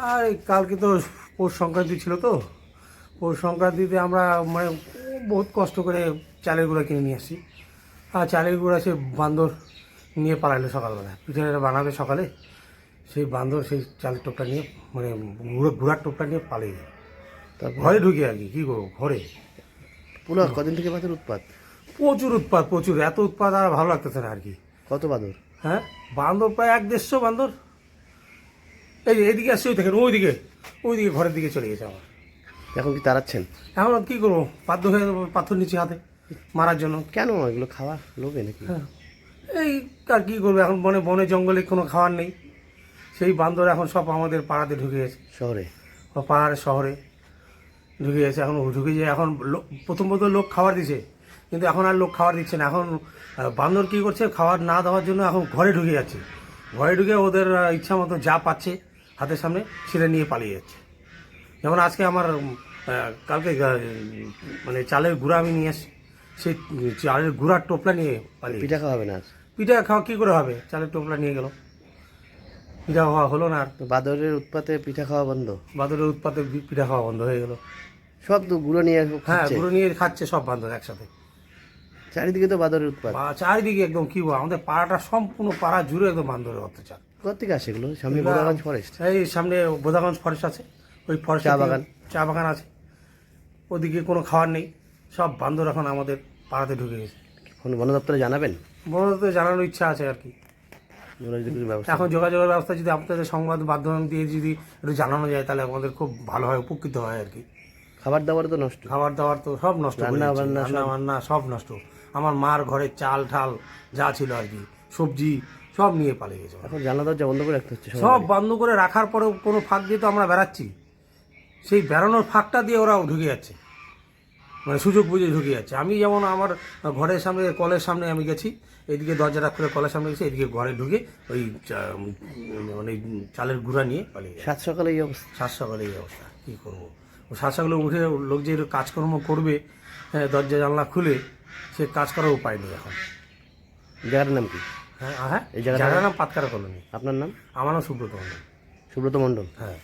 আর এই কালকে তো পৌষ সংক্রান্তি ছিল, তো পৌষ সংক্রান্তিতে আমরা মানে বহুত কষ্ট করে চালের গুঁড়া কিনে নিয়ে আসি। আর চালের গুঁড়া সে বান্দর নিয়ে পালাইলো সকালবেলা, পিঠে বানাবে সকালে, সেই বান্দর সেই চালের টোপটা নিয়ে মানে গুঁড়ার টোপটা নিয়ে পালিয়ে যায়। তারপর ঘরে ঢুকে আর কি করবো, ঘরে পুরো কদিন থেকে বাঁদর উৎপাত? প্রচুর উৎপাত, প্রচুর, এত উৎপাত আর ভালো লাগতেছে না আর কি। কত বাঁদর? হ্যাঁ, বান্দর প্রায় 1-150 বান্দর। এই যে এদিকে আসছে, ওই দেখেন ওইদিকে ঘরের দিকে চলে গেছে আমার। এখন কি তাড়াচ্ছেন? এখন কী করবো, বাধ্য হয়ে যাবো পাথর নিচে হাতে মারার জন্য। কেন এগুলো খাওয়া লোভে নাকি? হ্যাঁ, এই আর কী করবো, এখন বনে বনে জঙ্গলে কোনো খাবার নেই, সেই বান্দর এখন সব আমাদের পাড়াতে ঢুকে গেছে, শহরে? পাহাড় শহরে ঢুকে গেছে। এখন ঢুকে যায়, এখন প্রথম লোক খাবার দিছে, কিন্তু এখন আর লোক খাবার দিচ্ছে না। এখন বান্দর কী করছে, খাবার না দেওয়ার জন্য এখন ঘরে ঢুকে যাচ্ছে। ঘরে ঢুকে ওদের ইচ্ছা মতো যা পাচ্ছে হাতের সামনে ছিঁড়ে নিয়ে পালিয়ে যাচ্ছে। যেমন আজকে আমার কালকে মানে চালের গুঁড়া আমি নিয়ে আসি, সেই চালের গুঁড়ার টোপলা নিয়ে পালিয়ে। পিঠা খাওয়াবে না? পিঠা খাওয়া কী করে হবে, চালের টোপলা নিয়ে গেল, পিঠা খাওয়া হলো না। আর তো বাঁদরের উৎপাতে পিঠা খাওয়া বন্ধ? বাদরের উৎপাতে পিঠা খাওয়া বন্ধ হয়ে গেল। সব তো গুঁড়ো নিয়ে হ্যাঁ, খাচ্ছে? গুঁড়ো নিয়ে খাচ্ছে সব বান্দর একসাথে। চারিদিকে তো বাঁদরের উৎপাত। চারিদিকে একদম কি বলবো, আমাদের পাড়াটা সম্পূর্ণ পাড়া জুড়ে একদম বান্দরের অত্যাচার। কোথা থেকে আসে এগুলো? সামনে বোদাগঞ্জ ফরেস্ট? এই সামনে বোদাগঞ্জ ফরেস্ট আছে, ওই ফরেস্ট চা বাগান আছে, ওদিকে কোনো খাবার নেই, সব বান্দর এখন আমাদের পাড়াতে ঢুকে গেছে। বন দপ্তরে জানাবেন? বন দপ্তরে জানানোর ইচ্ছা আছে আর কি। এখন যোগাযোগের ব্যবস্থা যদি আপনাদের সংবাদ মাধ্যম দিয়ে যদি একটু জানানো যায়, তাহলে আমাদের খুব ভালো হয়, উপকৃত হয় আর কি। খাবার দাবার তো নষ্ট? খাবার দাবার তো সব নষ্ট, রান্না বান্না সব নষ্ট। আমার মার ঘরে চাল ঠাল যা ছিল আর কি, সবজি সব নিয়ে পালিয়ে গেছে। এখন জানলা দরজা বন্ধ করে রাখতে হচ্ছে? সব বন্ধ করে রাখার পরেও কোনো ফাঁক দিয়ে তো আমরা বেড়াচ্ছি, সেই বেড়ানোর ফাঁকটা দিয়ে ওরাও ঢুকে যাচ্ছে, মানে সুযোগ বুঝে ঢুকে যাচ্ছে। আমি যেমন আমার ঘরের সামনে কলের সামনে আমি গেছি, এদিকে দরজাটা খুলে কলের সামনে গেছি, এদিকে ঘরে ঢুকে ওই মানে চালের গুঁড়া নিয়ে পালিয়ে যায়। সাত সকালে এই অবস্থা? সাত সকালে এই অবস্থা, কী করবো। সাত সকালে উঠে লোক যে কাজকর্ম করবে, হ্যাঁ, দরজা জানলা খুলে, সে কাজ করার উপায় নেই এখন। জায়গাটার নাম কি? হ্যাঁ, এই জায়গাটার নাম পাতকারা কলোনি। আপনার নাম? আমার নাম সুব্রত মণ্ডল। সুব্রত মণ্ডল? হ্যাঁ।